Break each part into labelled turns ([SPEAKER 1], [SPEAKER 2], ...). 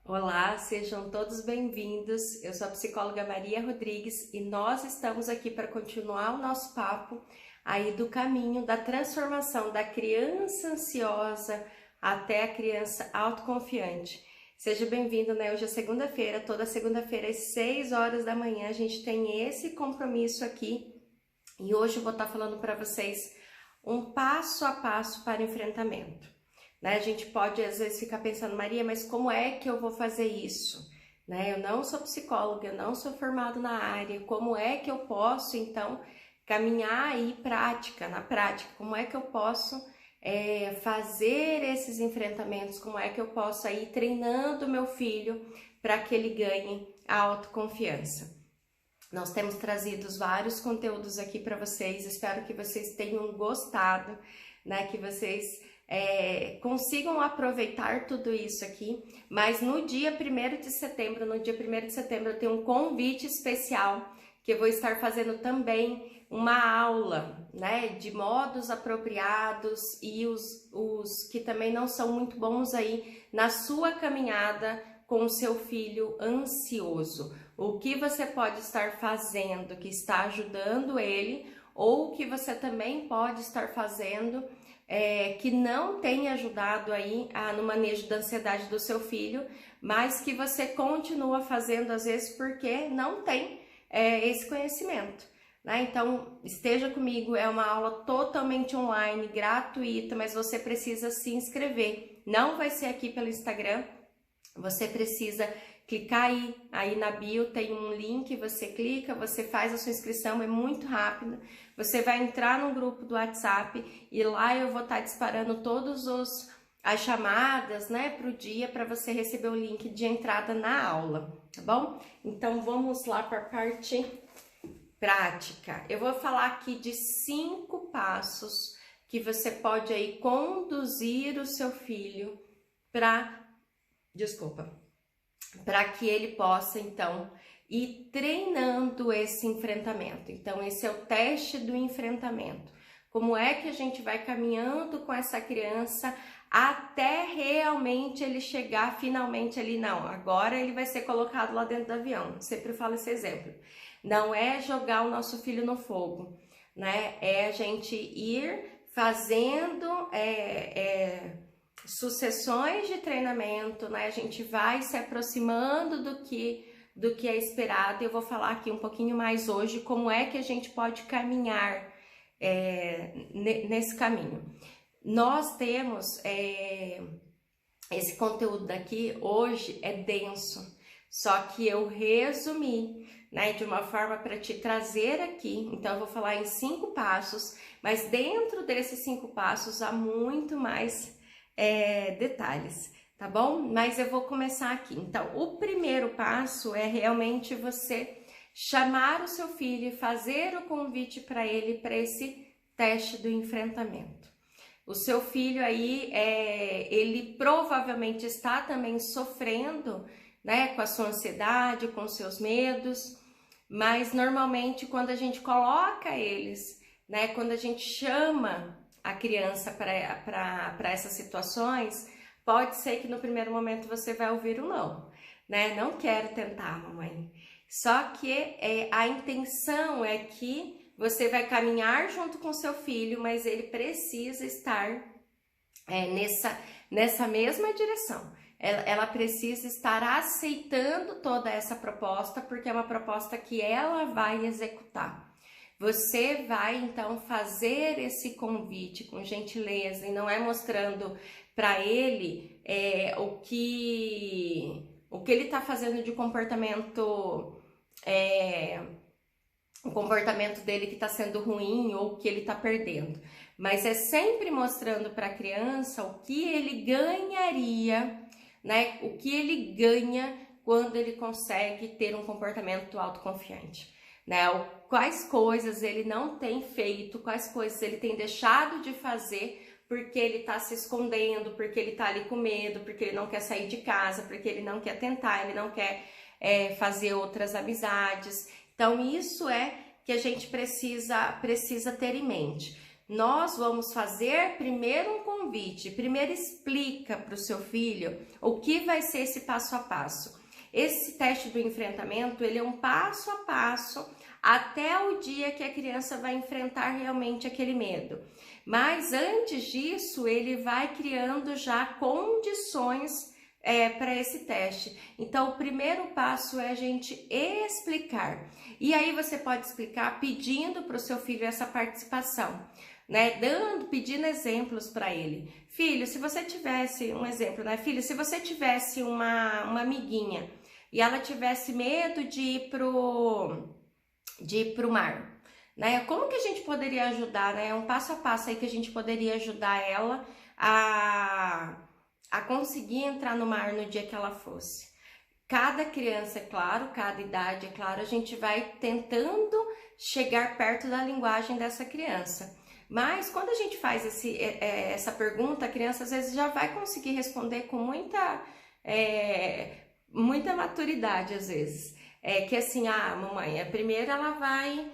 [SPEAKER 1] Olá, sejam todos bem-vindos. Eu sou a psicóloga Maria Rodrigues e nós estamos aqui para continuar o nosso papo aí do caminho da transformação da criança ansiosa até a criança autoconfiante. Seja bem-vindo, né? Hoje é segunda-feira, toda segunda-feira às 6 horas da manhã a gente tem esse compromisso aqui e hoje eu vou estar falando para vocês um passo a passo para enfrentamento. Né? A gente pode às vezes ficar pensando, Maria, mas como é que eu vou fazer isso? Né? Eu não sou psicóloga, eu não sou formado na área, como é que eu posso então caminhar aí na prática, como é que eu posso fazer esses enfrentamentos, como é que eu posso ir treinando meu filho para que ele ganhe a autoconfiança. Nós temos trazido vários conteúdos aqui para vocês, espero que vocês tenham gostado, né? Que vocês consigam aproveitar tudo isso aqui, mas no dia 1º de setembro, eu tenho um convite especial que eu vou estar fazendo também uma aula, né, de modos apropriados e os que também não são muito bons aí na sua caminhada com o seu filho ansioso. O que você pode estar fazendo que está ajudando ele ou o que você também pode estar fazendo que não tem ajudado aí no manejo da ansiedade do seu filho, mas que você continua fazendo às vezes porque não tem esse conhecimento, né? Então, esteja comigo, é uma aula totalmente online, gratuita, mas você precisa se inscrever. Não vai ser aqui pelo Instagram, você precisa clicar aí na bio, tem um link, você clica, você faz a sua inscrição, é muito rápido. Você vai entrar no grupo do WhatsApp e lá eu vou estar disparando as chamadas, né, para o dia, para você receber o link de entrada na aula, tá bom? Então vamos lá para a parte prática. Eu vou falar aqui de 5 passos que você pode aí conduzir o seu filho para que ele possa, então, ir treinando esse enfrentamento. Então, esse é o teste do enfrentamento. Como é que a gente vai caminhando com essa criança até realmente ele chegar finalmente ali? Não, agora ele vai ser colocado lá dentro do avião. Eu sempre falo esse exemplo. Não é jogar o nosso filho no fogo, né? É a gente ir fazendo sucessões de treinamento, né? A gente vai se aproximando do que é esperado. Eu vou falar aqui um pouquinho mais hoje como é que a gente pode caminhar nesse caminho. Nós temos esse conteúdo daqui hoje é denso, só que eu resumi, né, de uma forma para te trazer aqui. Então eu vou falar em 5 passos, mas dentro desses 5 passos há muito mais detalhes, tá bom? Mas eu vou começar aqui. Então, o primeiro passo é realmente você chamar o seu filho e fazer o convite para ele para esse teste do enfrentamento. O seu filho aí, ele provavelmente está também sofrendo, né, com a sua ansiedade, com os seus medos, mas normalmente quando a gente coloca eles, né, quando a gente chama a criança para essas situações, pode ser que no primeiro momento você vai ouvir o não, né? Não quero tentar, mamãe. Só que a intenção é que você vai caminhar junto com seu filho, mas ele precisa estar nessa mesma direção. Ela precisa estar aceitando toda essa proposta, porque é uma proposta que ela vai executar. Você vai então fazer esse convite com gentileza e não é mostrando para ele o que ele está fazendo de comportamento, o comportamento dele que está sendo ruim ou o que ele está perdendo, mas é sempre mostrando para a criança o que ele ganharia, né? O que ele ganha quando ele consegue ter um comportamento autoconfiante. Né? Quais coisas ele não tem feito, quais coisas ele tem deixado de fazer porque ele está se escondendo, porque ele está ali com medo, porque ele não quer sair de casa, porque ele não quer tentar, ele não quer fazer outras amizades. Então isso é que a gente precisa ter em mente. Nós vamos fazer primeiro um convite. Primeiro explica para o seu filho o que vai ser esse passo a passo. Esse teste do enfrentamento, ele é um passo a passo até o dia que a criança vai enfrentar realmente aquele medo. Mas antes disso, ele vai criando já condições para esse teste. Então, o primeiro passo é a gente explicar. E aí você pode explicar pedindo para o seu filho essa participação, né? Pedindo exemplos para ele. Filho, se você tivesse um exemplo, né? Filho, se você tivesse uma amiguinha e ela tivesse medo de ir pro mar, né? Como que a gente poderia ajudar, né? Um passo a passo aí que a gente poderia ajudar ela a conseguir entrar no mar no dia que ela fosse. Cada criança, é claro, cada idade, é claro, a gente vai tentando chegar perto da linguagem dessa criança. Mas quando a gente faz essa pergunta, a criança às vezes já vai conseguir responder com muita maturidade, às vezes. Que assim, mamãe, primeiro ela vai...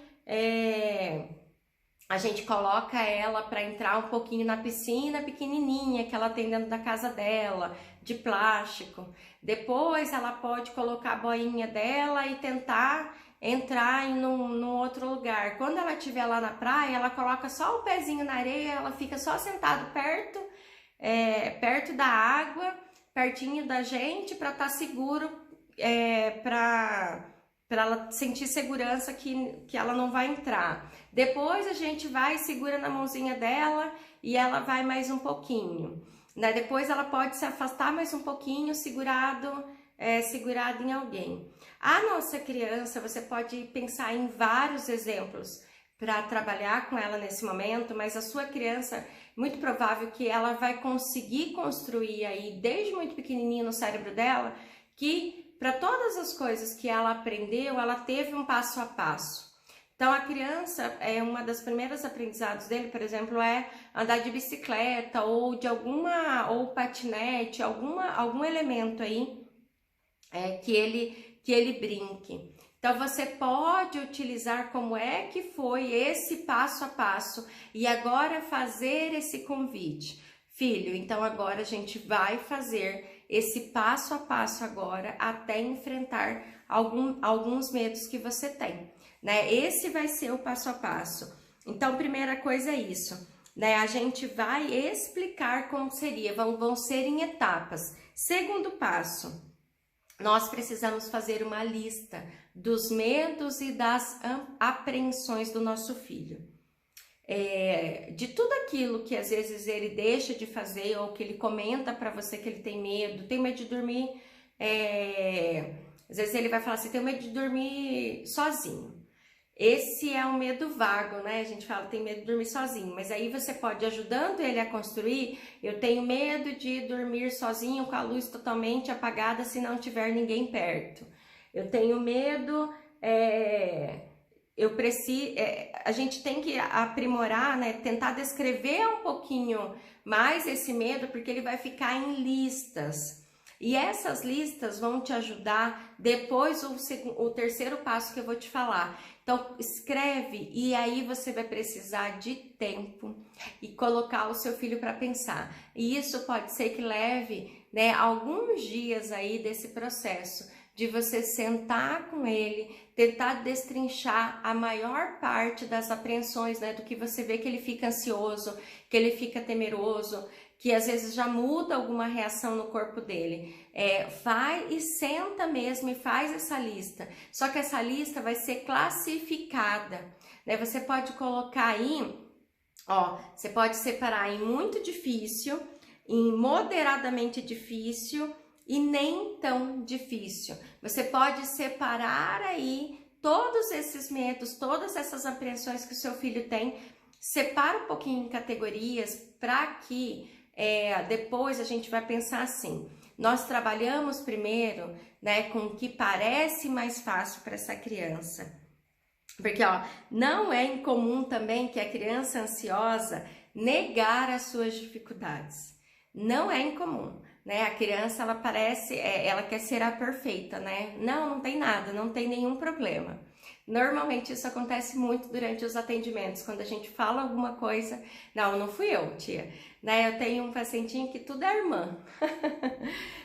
[SPEAKER 1] a gente coloca ela para entrar um pouquinho na piscina pequenininha que ela tem dentro da casa dela, de plástico. Depois ela pode colocar a boinha dela e tentar entrar num outro lugar. Quando ela estiver lá na praia, ela coloca só o pezinho na areia, ela fica só sentada perto da água, pertinho da gente, para estar seguro, para ela sentir segurança que ela não vai entrar. Depois a gente vai, segura na mãozinha dela e ela vai mais um pouquinho, né? Depois ela pode se afastar mais um pouquinho, segurado em alguém. A nossa criança, você pode pensar em vários exemplos para trabalhar com ela nesse momento, mas a sua criança, muito provável que ela vai conseguir construir aí, desde muito pequenininho no cérebro dela, que para todas as coisas que ela aprendeu, ela teve um passo a passo. Então, a criança, uma das primeiras aprendizados dele, por exemplo, é andar de bicicleta ou ou patinete, algum elemento aí que ele brinque. Então, você pode utilizar como é que foi esse passo a passo e agora fazer esse convite. Filho, então agora a gente vai fazer esse passo a passo agora até enfrentar alguns medos que você tem, né? Esse vai ser o passo a passo. Então, primeira coisa é isso, né? A gente vai explicar como seria, vão ser em etapas. Segundo passo, nós precisamos fazer uma lista dos medos e das apreensões do nosso filho. De tudo aquilo que às vezes ele deixa de fazer ou que ele comenta para você que ele tem medo de dormir, às vezes ele vai falar assim, tenho medo de dormir sozinho. Esse é um medo vago, né? A gente fala, tem medo de dormir sozinho, mas aí você pode, ajudando ele a construir, eu tenho medo de dormir sozinho com a luz totalmente apagada se não tiver ninguém perto. Eu tenho medo... a gente tem que aprimorar, né? Tentar descrever um pouquinho mais esse medo, porque ele vai ficar em listas. E essas listas vão te ajudar depois o terceiro passo que eu vou te falar. Então, escreve e aí você vai precisar de tempo e colocar o seu filho para pensar. E isso pode ser que leve, né, alguns dias aí desse processo, de você sentar com ele, tentar destrinchar a maior parte das apreensões, né, do que você vê que ele fica ansioso, que ele fica temeroso, que às vezes já muda alguma reação no corpo dele. Vai e senta mesmo e faz essa lista. Só que essa lista vai ser classificada, né? Você pode colocar aí, você pode separar em muito difícil, em moderadamente difícil e nem tão difícil. Você pode separar aí todos esses medos, todas essas apreensões que o seu filho tem, separa um pouquinho em categorias para que depois a gente vai pensar assim, nós trabalhamos primeiro, né, com o que parece mais fácil para essa criança. Porque, não é incomum também que a criança ansiosa negar as suas dificuldades. Não é incomum, né? A criança, ela parece, ela quer ser a perfeita, né? Não tem nada, não tem nenhum problema. Normalmente isso acontece muito durante os atendimentos, quando a gente fala alguma coisa, não fui eu, tia, né? Eu tenho um pacientinho que tudo é irmã.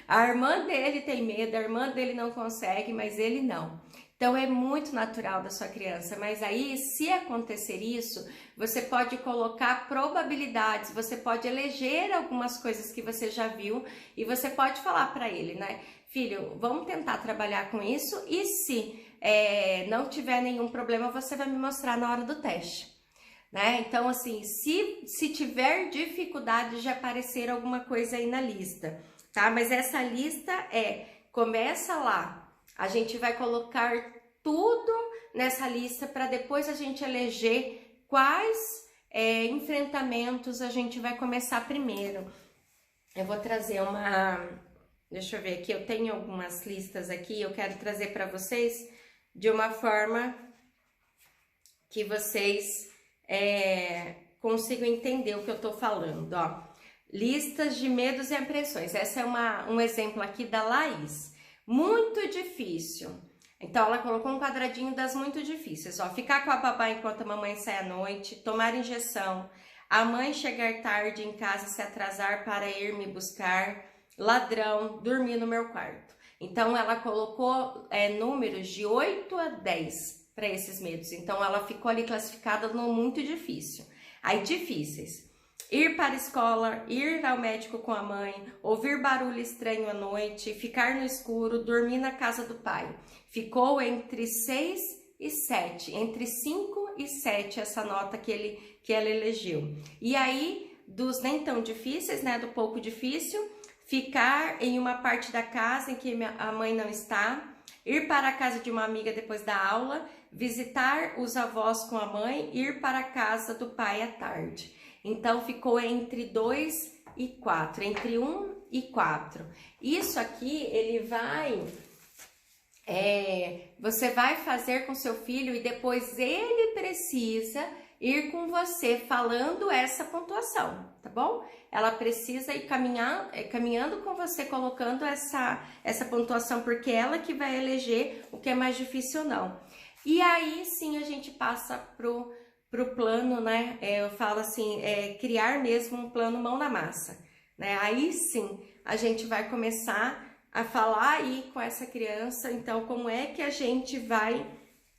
[SPEAKER 1] A irmã dele tem medo, a irmã dele não consegue, mas ele não. Então é muito natural da sua criança, mas aí se acontecer isso, você pode colocar probabilidades, você pode eleger algumas coisas que você já viu e você pode falar para ele, né? Filho, vamos tentar trabalhar com isso e se não tiver nenhum problema, você vai me mostrar na hora do teste, né? Então assim, se tiver dificuldade de aparecer alguma coisa aí na lista, tá? Mas essa lista começa lá. A gente vai colocar tudo nessa lista para depois a gente eleger quais enfrentamentos a gente vai começar primeiro. Eu vou trazer deixa eu ver aqui, eu tenho algumas listas aqui, eu quero trazer para vocês de uma forma que vocês consigam entender o que eu tô falando, ó. Listas de medos e impressões. Essa é um exemplo aqui da Laís. Muito difícil. Então, ela colocou um quadradinho das muito difíceis. Ó, ficar com a babá enquanto a mamãe sai à noite, tomar injeção, a mãe chegar tarde em casa e se atrasar para ir me buscar, ladrão, dormir no meu quarto. Então, ela colocou números de 8 a 10 para esses medos. Então, ela ficou ali classificada no muito difícil. Aí, difíceis. Ir para a escola, ir ao médico com a mãe, ouvir barulho estranho à noite, ficar no escuro, dormir na casa do pai. Ficou entre 6 e 7, entre 5 e 7 essa nota que ela elegeu. E aí, dos nem tão difíceis, né, do pouco difícil, ficar em uma parte da casa em que a mãe não está, ir para a casa de uma amiga depois da aula, visitar os avós com a mãe, ir para a casa do pai à tarde. Então, ficou entre 2 e 4, entre 1 e 4. Isso aqui, ele vai... você vai fazer com seu filho e depois ele precisa ir com você falando essa pontuação, tá bom? Ela precisa ir caminhando com você, colocando essa pontuação, porque é ela que vai eleger o que é mais difícil ou não. E aí, sim, a gente passa pro plano, né? Eu falo assim, criar mesmo um plano mão na massa, né? Aí sim, a gente vai começar a falar aí com essa criança, então, como é que a gente vai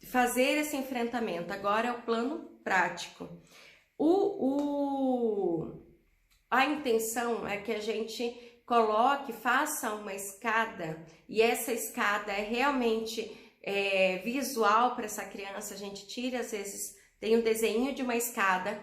[SPEAKER 1] fazer esse enfrentamento? Agora é o plano prático. A intenção é que a gente faça uma escada, e essa escada é realmente visual para essa criança. A gente tira, às vezes, tem um desenho de uma escada,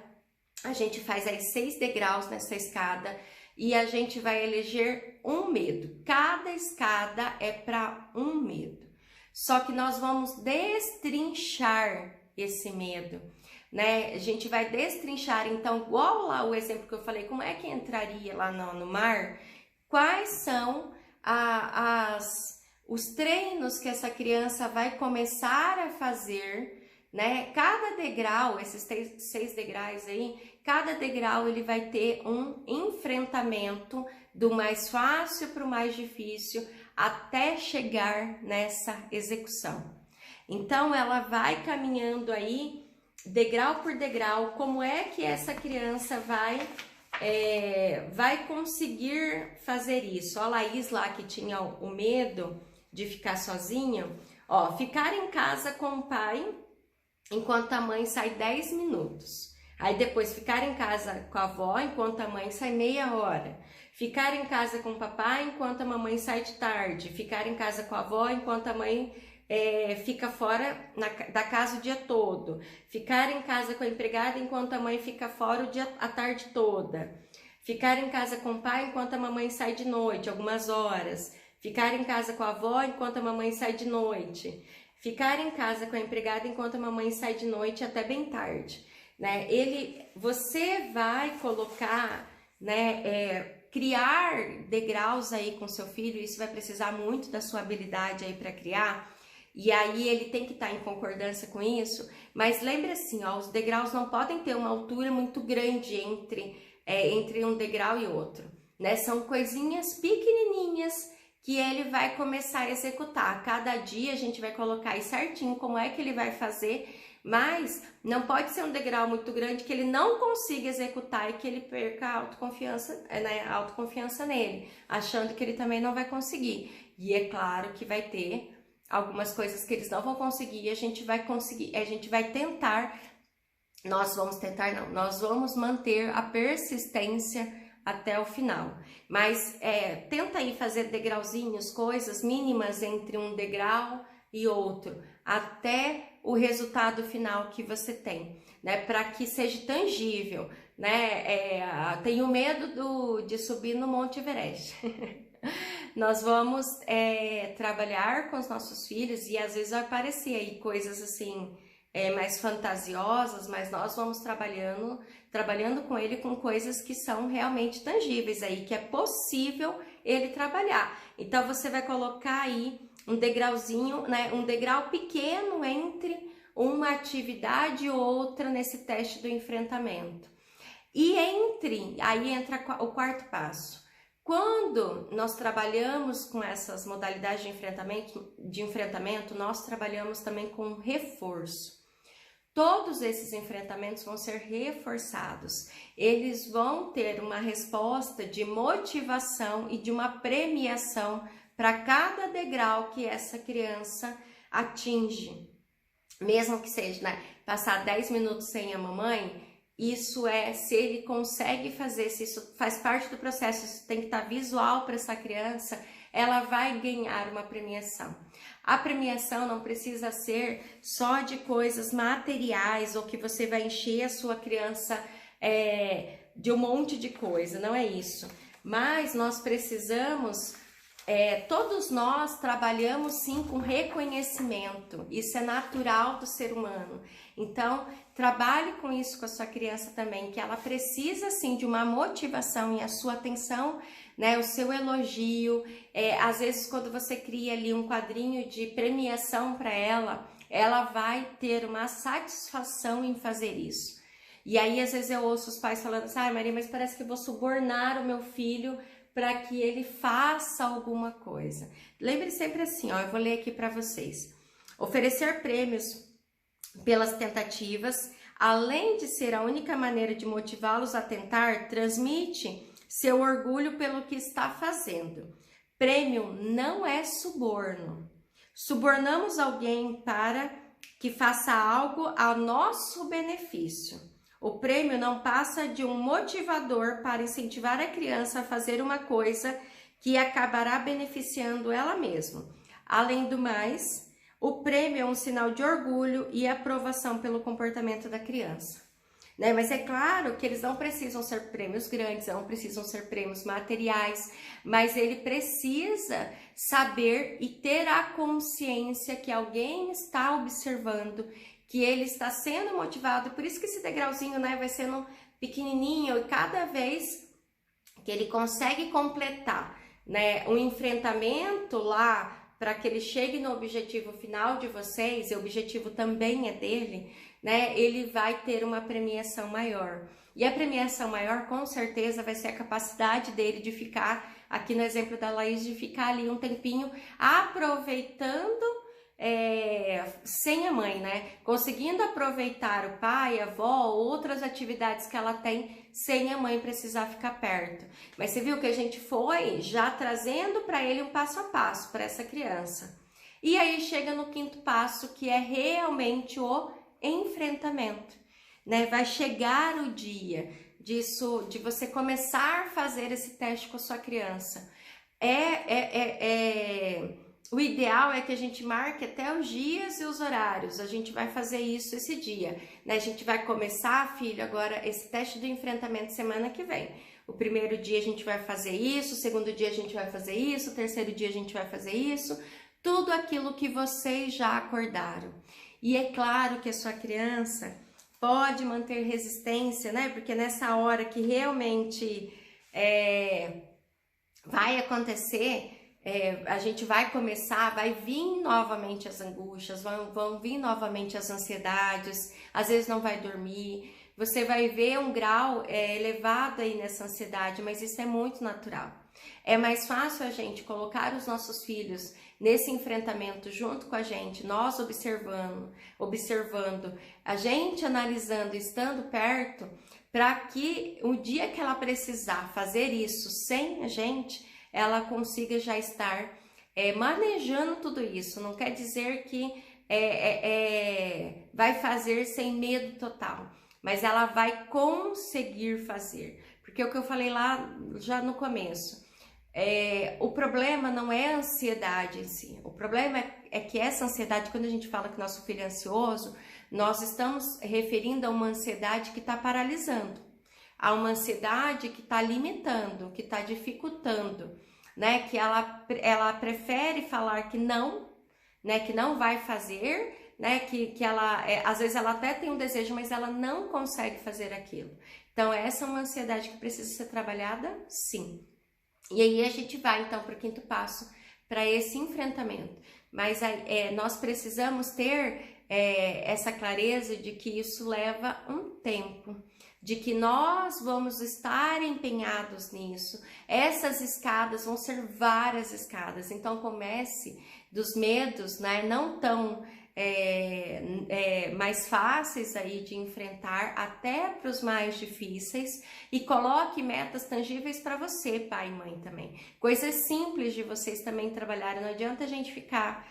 [SPEAKER 1] a gente faz aí 6 degraus nessa escada e a gente vai eleger um medo. Cada escada é para um medo. Só que nós vamos destrinchar esse medo, né? A gente vai destrinchar, então, igual lá o exemplo que eu falei, como é que entraria lá no mar? Quais são os treinos que essa criança vai começar a fazer, né? Cada degrau, esses 6 degraus aí, cada degrau ele vai ter um enfrentamento do mais fácil para o mais difícil até chegar nessa execução. Então ela vai caminhando aí, degrau por degrau, como é que essa criança vai conseguir fazer isso. A Laís lá que tinha o medo de ficar sozinha, ó, ficar em casa com o pai enquanto a mãe sai 10 minutos. Aí depois ficar em casa com a avó enquanto a mãe sai meia hora. Ficar em casa com o papai enquanto a mamãe sai de tarde. Ficar em casa com a avó enquanto a mãe fica fora da casa o dia todo. Ficar em casa com a empregada enquanto a mãe fica fora a tarde toda. Ficar em casa com o pai enquanto a mamãe sai de noite, algumas horas. Ficar em casa com a avó enquanto a mamãe sai de noite. Ficar em casa com a empregada enquanto a mamãe sai de noite até bem tarde, né? Você vai colocar, né, criar degraus aí com seu filho. Isso vai precisar muito da sua habilidade aí para criar, e aí ele tem que estar em concordância com isso. Mas lembre assim, ó, os degraus não podem ter uma altura muito grande entre um degrau e outro, né? São coisinhas pequenininhas que ele vai começar a executar. Cada dia a gente vai colocar aí certinho como é que ele vai fazer, mas não pode ser um degrau muito grande que ele não consiga executar e que ele perca a autoconfiança, né, a autoconfiança nele, achando que ele também não vai conseguir. E é claro que vai ter algumas coisas que eles não vão conseguir, a gente vai conseguir, a gente vai tentar, nós vamos manter a persistência até o final. Mas tenta aí fazer degrauzinhos, coisas mínimas entre um degrau e outro, até o resultado final que você tem, né? Para que seja tangível, né? Tenho medo de subir no Monte Everest. Nós vamos trabalhar com os nossos filhos e às vezes vai aparecer aí coisas assim mais fantasiosas, mas nós vamos trabalhando com ele com coisas que são realmente tangíveis aí, que é possível ele trabalhar. Então você vai colocar aí um degrauzinho, né, um degrau pequeno entre uma atividade e outra nesse teste do enfrentamento. E aí entra o quarto passo. Quando nós trabalhamos com essas modalidades de enfrentamento, nós trabalhamos também com reforço. Todos esses enfrentamentos vão ser reforçados. Eles vão ter uma resposta de motivação e de uma premiação para cada degrau que essa criança atinge. Mesmo que seja, né, passar 10 minutos sem a mamãe, se ele consegue fazer, se isso faz parte do processo, isso tem que estar visual para essa criança, ela vai ganhar uma premiação. A premiação não precisa ser só de coisas materiais ou que você vai encher a sua criança de um monte de coisa, não é isso. Mas nós precisamos, todos nós trabalhamos sim com reconhecimento, isso é natural do ser humano. Então, trabalhe com isso com a sua criança também, que ela precisa sim de uma motivação e a sua atenção, né, o seu elogio. Às vezes quando você cria ali um quadrinho de premiação para ela vai ter uma satisfação em fazer isso. E aí às vezes eu ouço os pais falando assim, Maria, mas parece que eu vou subornar o meu filho para que ele faça alguma coisa. Lembre sempre assim, eu vou ler aqui para vocês. Oferecer prêmios pelas tentativas, além de ser a única maneira de motivá-los a tentar, transmite seu orgulho pelo que está fazendo. Prêmio não é suborno. Subornamos alguém para que faça algo a nosso benefício. O prêmio não passa de um motivador para incentivar a criança a fazer uma coisa que acabará beneficiando ela mesma. Além do mais, o prêmio é um sinal de orgulho e aprovação pelo comportamento da criança, né? Mas é claro que eles não precisam ser prêmios grandes, não precisam ser prêmios materiais, mas ele precisa saber e ter a consciência que alguém está observando, que ele está sendo motivado. Por isso que esse degrauzinho, né, vai sendo pequenininho e cada vez que ele consegue completar, né, um enfrentamento lá, para que ele chegue no objetivo final de vocês, e o objetivo também é dele, né? Ele vai ter uma premiação maior. E a premiação maior, com certeza, vai ser a capacidade dele de ficar, aqui no exemplo da Laís, de ficar ali um tempinho aproveitando sem a mãe, né? Conseguindo aproveitar o pai, a avó, outras atividades que ela tem sem a mãe precisar ficar perto. Mas você viu que a gente foi já trazendo para ele um passo a passo para essa criança. E aí chega no quinto passo, que é realmente o enfrentamento, né? Vai chegar o dia de você começar a fazer esse teste com a sua criança. O ideal é que a gente marque até os dias e os horários. A gente vai fazer isso esse dia, né? A gente vai começar, filho, agora esse teste do enfrentamento semana que vem. O primeiro dia a gente vai fazer isso, o segundo dia a gente vai fazer isso, o terceiro dia a gente vai fazer isso. Tudo aquilo que vocês já acordaram. E é claro que a sua criança pode manter resistência, né? Porque nessa hora que realmente vai acontecer, a gente vai começar, vai vir novamente as angústias, vão vir novamente as ansiedades, às vezes não vai dormir, você vai ver um grau elevado aí nessa ansiedade, mas isso é muito natural. É mais fácil a gente colocar os nossos filhos nesse enfrentamento junto com a gente, nós observando, a gente analisando, estando perto, para que o dia que ela precisar fazer isso sem a gente, ela consiga já estar manejando tudo isso. Não quer dizer que vai fazer sem medo total, mas ela vai conseguir fazer, porque é o que eu falei lá já no começo. O problema não é a ansiedade em si, o problema é que essa ansiedade, quando a gente fala que nosso filho é ansioso, nós estamos referindo a uma ansiedade que está paralisando, a uma ansiedade que está limitando, que está dificultando, né? Que ela prefere falar que não, né? Que não vai fazer, né? Que ela, às vezes ela até tem um desejo, mas ela não consegue fazer aquilo. Então essa é uma ansiedade que precisa ser trabalhada, sim. E aí a gente vai então para o quinto passo, para esse enfrentamento. Mas nós precisamos ter essa clareza de que isso leva um tempo, de que nós vamos estar empenhados nisso. Essas escadas vão ser várias escadas, então comece dos medos, né, não tão mais fáceis aí de enfrentar, até para os mais difíceis, e coloque metas tangíveis para você, pai e mãe também. Coisas simples de vocês também trabalharem, não adianta a gente ficar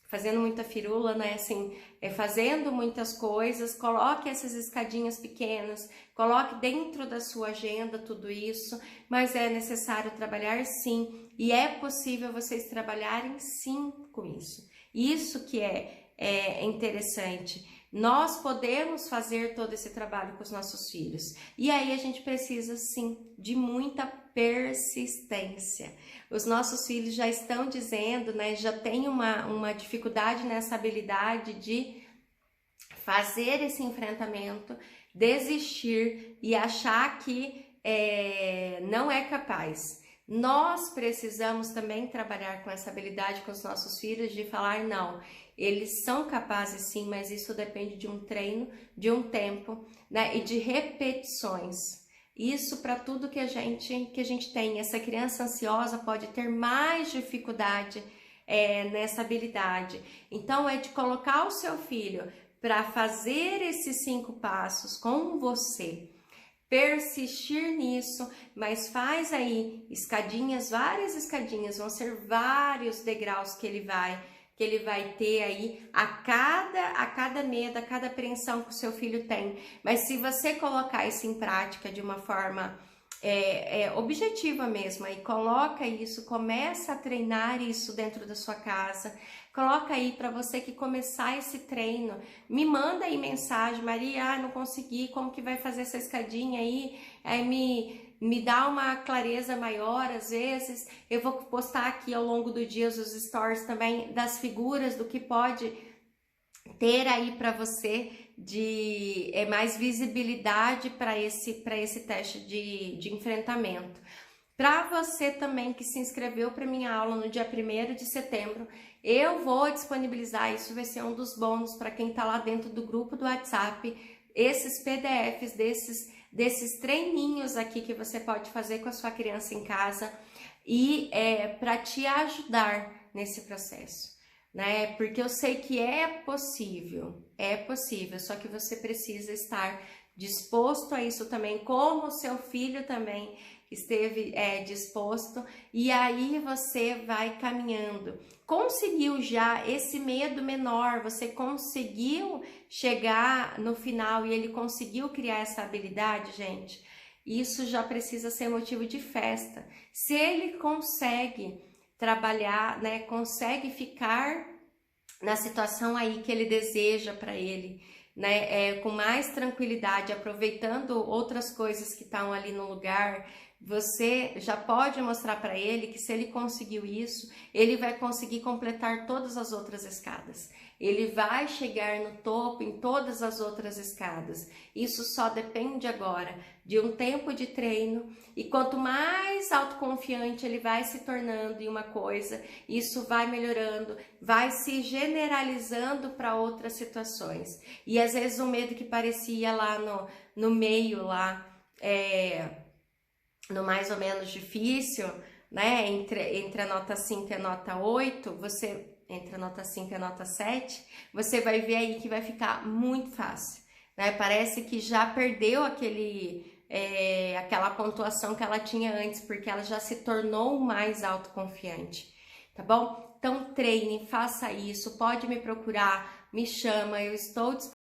[SPEAKER 1] fazendo muita firula, né, assim, fazendo muitas coisas. Coloque essas escadinhas pequenas, coloque dentro da sua agenda tudo isso, mas é necessário trabalhar sim, e é possível vocês trabalharem sim com isso. Isso que é interessante. Nós podemos fazer todo esse trabalho com os nossos filhos. E aí a gente precisa, sim, de muita persistência. Os nossos filhos já estão dizendo, né, já tem uma dificuldade nessa habilidade de fazer esse enfrentamento, desistir e achar que não é capaz. Nós precisamos também trabalhar com essa habilidade com os nossos filhos de falar não, eles são capazes sim, mas isso depende de um treino, de um tempo, né, e de repetições. Isso para tudo que a gente tem. Essa criança ansiosa pode ter mais dificuldade nessa habilidade. Então é de colocar o seu filho para fazer esses 5 passos com você. Persistir nisso, mas faz aí escadinhas, várias escadinhas, vão ser vários degraus que ele vai ter aí a cada medo, a cada apreensão que o seu filho tem. Mas se você colocar isso em prática de uma forma objetiva mesmo, aí coloca isso, começa a treinar isso dentro da sua casa. Coloca aí para você que começar esse treino, me manda aí mensagem, Maria, não consegui, como que vai fazer essa escadinha aí? Aí me dá uma clareza maior, às vezes. Eu vou postar aqui ao longo do dia os stories também das figuras, do que pode ter aí para você de mais visibilidade para esse teste de enfrentamento. Para você também que se inscreveu para minha aula no dia 1º de setembro, eu vou disponibilizar, isso vai ser um dos bônus para quem está lá dentro do grupo do WhatsApp, esses PDFs desses treininhos aqui que você pode fazer com a sua criança em casa e para te ajudar nesse processo, né? Porque eu sei que é possível, só que você precisa estar disposto a isso também, como o seu filho também esteve disposto, e aí você vai caminhando. Conseguiu já esse medo menor, você conseguiu chegar no final e ele conseguiu criar essa habilidade, gente, isso já precisa ser motivo de festa. Se ele consegue trabalhar, né, consegue ficar na situação aí que ele deseja para ele, né, com mais tranquilidade, aproveitando outras coisas que estão ali no lugar, você já pode mostrar para ele que se ele conseguiu isso, ele vai conseguir completar todas as outras escadas. Ele vai chegar no topo em todas as outras escadas. Isso só depende agora de um tempo de treino, e quanto mais autoconfiante ele vai se tornando em uma coisa, isso vai melhorando, vai se generalizando para outras situações. E às vezes o medo que parecia lá no meio lá no mais ou menos difícil, né, entre a nota 5 e a nota 8, entre a nota 5 e a nota 7, você vai ver aí que vai ficar muito fácil, né? Parece que já perdeu aquela pontuação que ela tinha antes, porque ela já se tornou mais autoconfiante, tá bom? Então treine, faça isso, pode me procurar, me chama, eu estou disponível